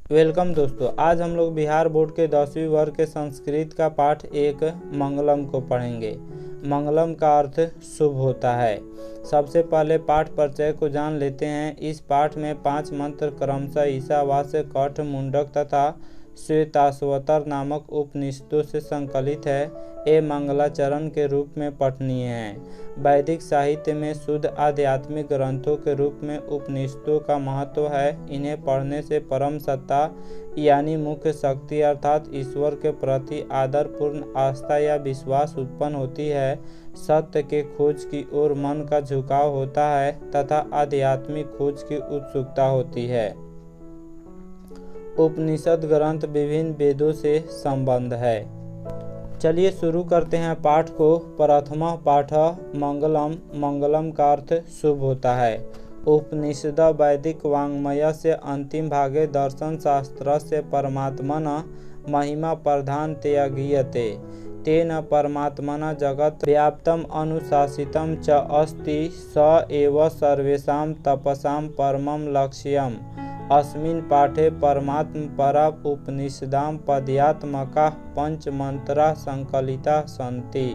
Welcome दोस्तों, आज हम लोग बिहार बोर्ड के 10वीं वर्ग के संस्कृत का पाठ एक मंगलम को पढ़ेंगे। मंगलम का अर्थ शुभ होता है। सबसे पहले पाठ परिचय को जान लेते हैं। इस पाठ में 5 मंत्र क्रमशः ईशावास्य, कठ, मुंडक तथा श्वेताश्वतर नामक उपनिषदों से संकलित है। ये मंगलाचरण के रूप में पठनीय हैं। वैदिक साहित्य में शुद्ध आध्यात्मिक ग्रंथों के रूप में उपनिषदों का महत्व है। इन्हें पढ़ने से परम सत्ता यानी मुख्य शक्ति अर्थात ईश्वर के प्रति आदरपूर्ण आस्था या विश्वास उत्पन्न होती है। सत्य के खोज की ओर मन का झुकाव होता है तथा आध्यात्मिक खोज की उत्सुकता होती है। उपनिषद ग्रंथ विभिन्न वेदों से संबंध है। चलिए शुरू करते हैं पाठ को। प्रथम पाठ मंगलम। मंगलम का अर्थ शुभ होता है। उपनिषद वैदिक वाङ्मय से अंतिम भागे दर्शन शास्त्र से परमात्मन महिमा प्रधान त्यगीयते तेन परमात्मना जगत् व्याप्तम अनुशासितम च अस्ति स एव सर्वेषां तपसां परमं लक्ष्यम्। अस्मिन् पाठे परमात्मपरा उपनिषदां पद्यात्मका पंचमंत्रा संकलिता सन्ति।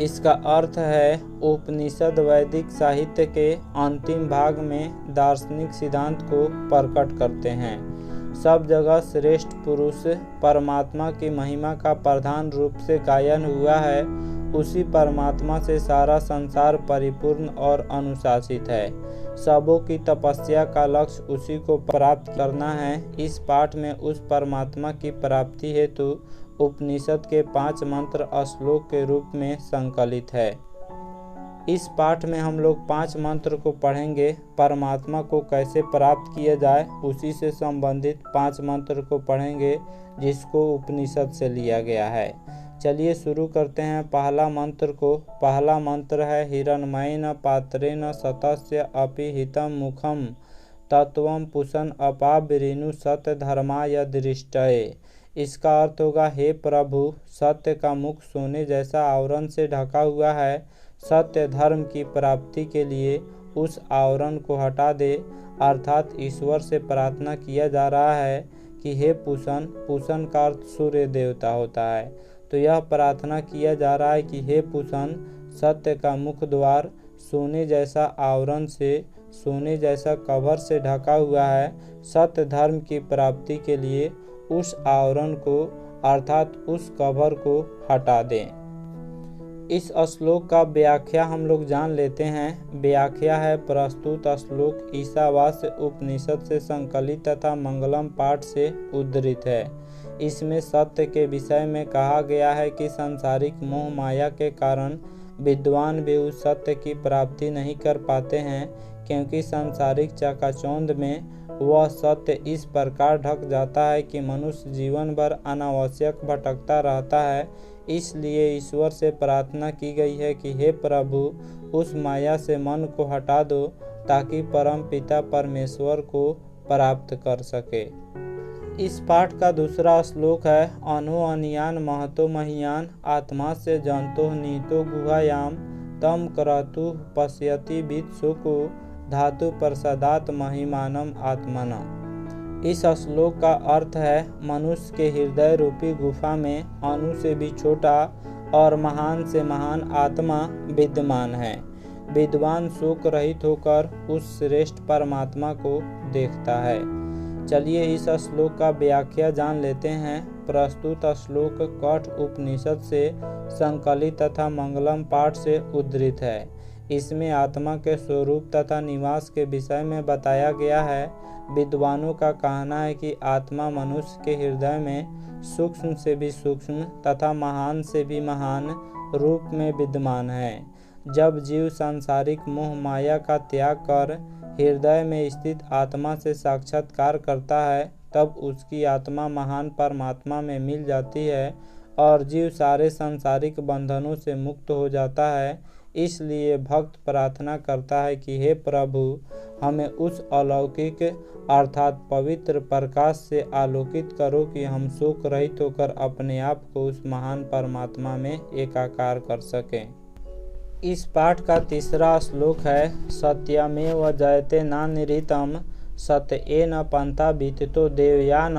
इसका अर्थ है उपनिषद वैदिक साहित्य के अंतिम भाग में दार्शनिक सिद्धांत को प्रकट करते हैं। सब जगह श्रेष्ठ पुरुष परमात्मा की महिमा का प्रधान रूप से गायन हुआ है। उसी परमात्मा से सारा संसार परिपूर्ण और अनुशासित है। सबों की तपस्या का लक्ष्य उसी को प्राप्त करना है। इस पाठ में उस परमात्मा की प्राप्ति हेतु उपनिषद के 5 मंत्र श्लोक के रूप में संकलित है। इस पाठ में हम लोग 5 मंत्र को पढ़ेंगे। परमात्मा को कैसे प्राप्त किया जाए उसी से संबंधित 5 मंत्र को पढ़ेंगे जिसको उपनिषद से लिया गया है। चलिए शुरू करते हैं पहला मंत्र को। पहला मंत्र है हिरण्मयेन पात्रेण सतस्य अपि हितं मुखम तत्वं पुषन् अपावृणु सत्य धर्माय दृष्टये। इसका अर्थ होगा, हे प्रभु, सत्य का मुख सोने जैसा आवरण से ढका हुआ है। सत्य धर्म की प्राप्ति के लिए उस आवरण को हटा दे। अर्थात ईश्वर से प्रार्थना किया जा रहा है कि हे पूषण। पूषण का अर्थ सूर्य देवता होता है। तो यह प्रार्थना किया जा रहा है कि हे पूषण, सत्य का मुख द्वार सोने जैसा आवरण से, सोने जैसा कवर से ढका हुआ है। सत्य धर्म की प्राप्ति के लिए उस आवरण को अर्थात उस कवर को हटा दें। इस श्लोक का व्याख्या हम लोग जान लेते हैं। व्याख्या है, प्रस्तुत श्लोक ईशावास्य उपनिषद से संकलित तथा मंगलम पाठ से उद्धृत है। इसमें सत्य के विषय में कहा गया है कि सांसारिक मोह माया के कारण विद्वान भी उस सत्य की प्राप्ति नहीं कर पाते हैं, क्योंकि सांसारिक चकाचौंध में वह सत्य इस प्रकार ढक जाता है कि मनुष्य जीवन भर अनावश्यक भटकता रहता है। इसलिए ईश्वर से प्रार्थना की गई है कि हे प्रभु, उस माया से मन को हटा दो ताकि परम पिता परमेश्वर को प्राप्त कर सके। इस पाठ का दूसरा श्लोक है, अनो अनियान महतो महीयान आत्मा से जंतो नीतो गुहायाम तम क्रतु पश्यति वित्सुको धातु प्रसादात महिमानम आत्मना। इस श्लोक का अर्थ है, मनुष्य के हृदय रूपी गुफा में अणु से भी छोटा और महान से महान आत्मा विद्यमान है। विद्वान शोक रहित होकर उस श्रेष्ठ परमात्मा को देखता है। चलिए इस श्लोक का व्याख्या जान लेते हैं। प्रस्तुत श्लोक कठ उपनिषद से संकलित तथा मंगलम पाठ से उद्धृत है। इसमें आत्मा के स्वरूप तथा निवास के विषय में बताया गया है। विद्वानों का कहना है कि आत्मा मनुष्य के हृदय में सूक्ष्म से भी सूक्ष्म तथा महान से भी महान रूप में विद्यमान है। जब जीव सांसारिक मोह माया का त्याग कर हृदय में स्थित आत्मा से साक्षात्कार करता है, तब उसकी आत्मा महान परमात्मा में मिल जाती है और जीव सारे सांसारिक बंधनों से मुक्त हो जाता है। इसलिए भक्त प्रार्थना करता है कि हे प्रभु, हमें उस अलौकिक अर्थात पवित्र प्रकाश से आलोकित करो कि हम शोक रहित होकर अपने आप को उस महान परमात्मा में एकाकार कर सकें। इस पाठ का तीसरा श्लोक है, सत्यमेव जयते नानिरितम सत्य येन पंथा बीततो देवयान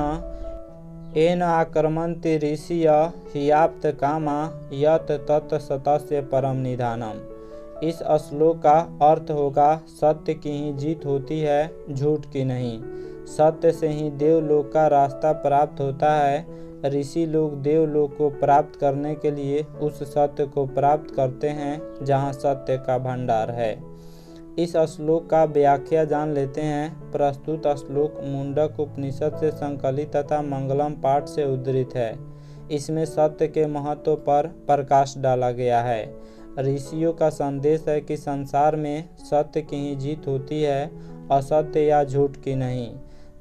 येन आक्रमन्ति ऋषिय ह्याप्त कामा यत् तत् सतस्य परम निधानम। इस श्लोक का अर्थ होगा, सत्य की ही जीत होती है, झूठ की नहीं। सत्य से ही देवलोक का रास्ता प्राप्त होता है। ऋषि लोग देवलोक को प्राप्त करने के लिए उस सत्य को प्राप्त करते हैं जहाँ सत्य का भंडार है। इस श्लोक का व्याख्या जान लेते हैं। प्रस्तुत श्लोक मुंडक उपनिषद से संकलित तथा मंगलम पाठ से उद्धृत है। इसमें सत्य के महत्व पर प्रकाश डाला गया है। ऋषियों का संदेश है कि संसार में सत्य की ही जीत होती है, असत्य या झूठ की नहीं।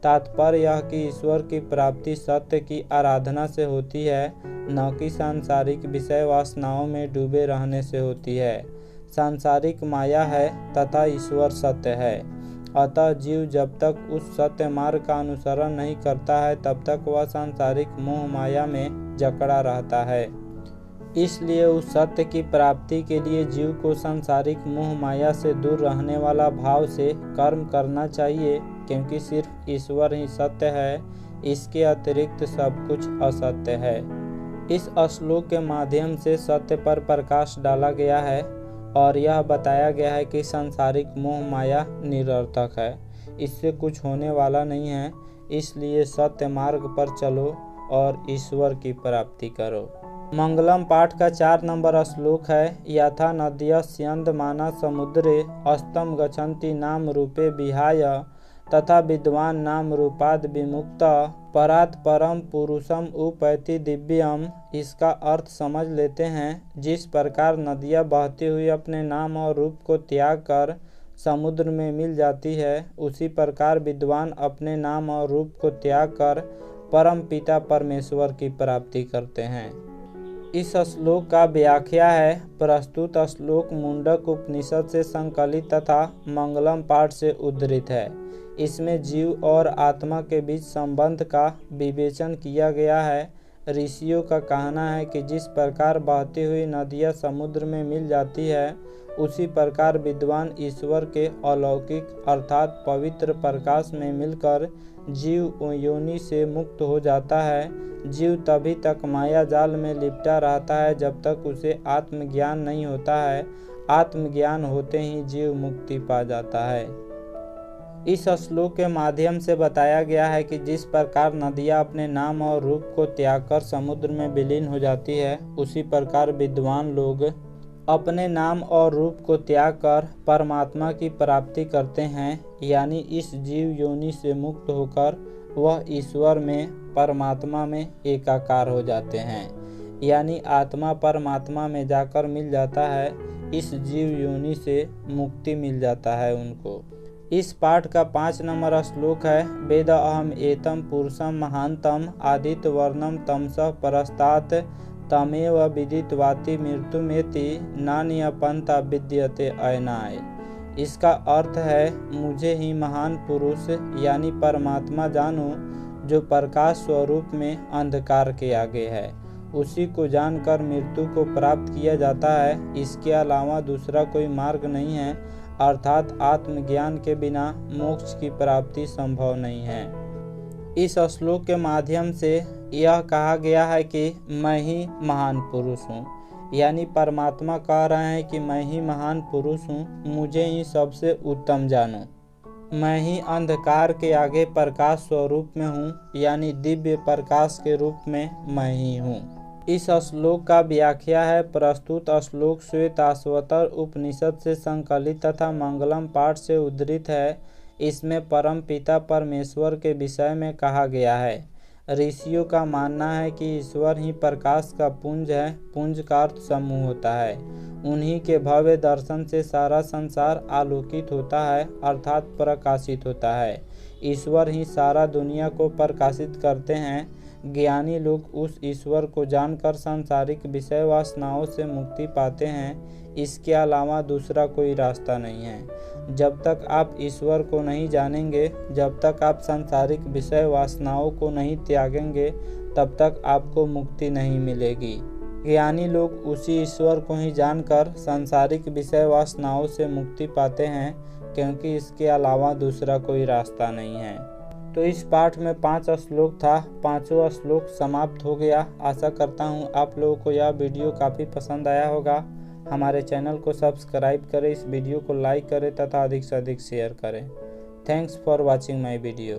तात्पर्य यह कि ईश्वर की प्राप्ति सत्य की आराधना से होती है, न कि सांसारिक विषय वासनाओं में डूबे रहने से होती है। सांसारिक माया है तथा ईश्वर सत्य है। अतः जीव जब तक उस सत्य मार्ग का अनुसरण नहीं करता है तब तक वह सांसारिक मोह माया में जकड़ा रहता है। इसलिए उस सत्य की प्राप्ति के लिए जीव को सांसारिक मोह माया से दूर रहने वाला भाव से कर्म करना चाहिए, क्योंकि सिर्फ ईश्वर ही सत्य है, इसके अतिरिक्त सब कुछ असत्य है। इस श्लोक के माध्यम से सत्य पर प्रकाश डाला गया है और यह बताया गया है कि सांसारिक मोह माया निरर्थक है, इससे कुछ होने वाला नहीं है। इसलिए सत्य मार्ग पर चलो और ईश्वर की प्राप्ति करो। मंगलम पाठ का 4 नंबर श्लोक है, यथा नद्यः स्यन्दमाना समुद्रे अस्तम गच्छन्ति नाम रूपे विहाय तथा विद्वान नाम रूपाद विमुक्त परात् परम पुरुषम उपैति दिव्यम। इसका अर्थ समझ लेते हैं। जिस प्रकार नदियाँ बहती हुई अपने नाम और रूप को त्याग कर समुद्र में मिल जाती है, उसी प्रकार विद्वान अपने नाम और रूप को त्याग कर परम पिता परमेश्वर की प्राप्ति करते हैं। इस श्लोक का व्याख्या है। प्रस्तुत श्लोक मुंडक उपनिषद से संकलित तथा मंगलम पाठ से उद्धृत है। इसमें जीव और आत्मा के बीच संबंध का विवेचन किया गया है। ऋषियों का कहना है कि जिस प्रकार बहती हुई नदियाँ समुद्र में मिल जाती है, उसी प्रकार विद्वान ईश्वर के अलौकिक अर्थात पवित्र प्रकाश में मिलकर जीव योनि से मुक्त हो जाता है। जीव तभी तक माया जाल में लिपटा रहता है जब तक उसे आत्मज्ञान नहीं होता है। आत्मज्ञान होते ही जीव मुक्ति पा जाता है। इस श्लोक के माध्यम से बताया गया है कि जिस प्रकार नदियाँ अपने नाम और रूप को त्याग कर समुद्र में विलीन हो जाती है, उसी प्रकार विद्वान लोग अपने नाम और रूप को त्याग कर परमात्मा की प्राप्ति करते हैं, यानी इस जीव योनि से मुक्त होकर वह ईश्वर में परमात्मा में एकाकार हो जाते हैं, यानी आत्मा परमात्मा में जाकर मिल जाता है। इस जीव योनि से मुक्ति मिल जाता है उनको। इस पाठ का 5 नंबर श्लोक है, वेद अहम एतम पुरुषम महांतम आदित्य वर्णम तमसः परस्तात् तमेव विदित्वाति मृत्युमेति नान्य पंथा विद्यते अयनाय। इसका अर्थ है, मुझे ही महान पुरुष यानी परमात्मा जानो जो प्रकाश स्वरूप में अंधकार के आगे है। उसी को जानकर मृत्यु को प्राप्त किया जाता है। इसके अलावा दूसरा कोई मार्ग नहीं है, अर्थात आत्मज्ञान के बिना मोक्ष की प्राप्ति संभव नहीं है। इस श्लोक के माध्यम से यह कहा गया है कि मैं ही महान पुरुष हूँ, यानी परमात्मा कह रहे हैं कि मैं ही महान पुरुष हूँ, मुझे ही सबसे उत्तम जानो। मैं ही अंधकार के आगे प्रकाश स्वरूप में हूँ, यानी दिव्य प्रकाश के रूप में मैं ही हूँ। इस श्लोक का व्याख्या है। प्रस्तुत श्लोक श्वेताश्वतर उपनिषद से संकलित तथा मंगलम पाठ से उद्धृत है। इसमें परम पिता परमेश्वर के विषय में कहा गया है। ऋषियों का मानना है कि ईश्वर ही प्रकाश का पुंज है। पुंज का अर्थ समूह होता है। उन्हीं के भव्य दर्शन से सारा संसार आलोकित होता है, अर्थात प्रकाशित होता है। ईश्वर ही सारा दुनिया को प्रकाशित करते हैं। ज्ञानी लोग उस ईश्वर को जानकर सांसारिक विषय वासनाओं से मुक्ति पाते हैं। इसके अलावा दूसरा कोई रास्ता नहीं है। जब तक आप ईश्वर को नहीं जानेंगे, जब तक आप सांसारिक विषय वासनाओं को नहीं त्यागेंगे, तब तक आपको मुक्ति नहीं मिलेगी। ज्ञानी लोग उसी ईश्वर को ही जानकर सांसारिक विषय वासनाओं से मुक्ति पाते हैं। क्योंकि इसके अलावा दूसरा कोई रास्ता नहीं है। तो इस पाठ में 5 श्लोक था, 5वां श्लोक समाप्त हो गया। आशा करता हूँ आप लोगों को यह वीडियो काफ़ी पसंद आया होगा। हमारे चैनल को सब्सक्राइब करें, इस वीडियो को लाइक करें तथा अधिक से अधिक शेयर करें। Thanks for watching my video.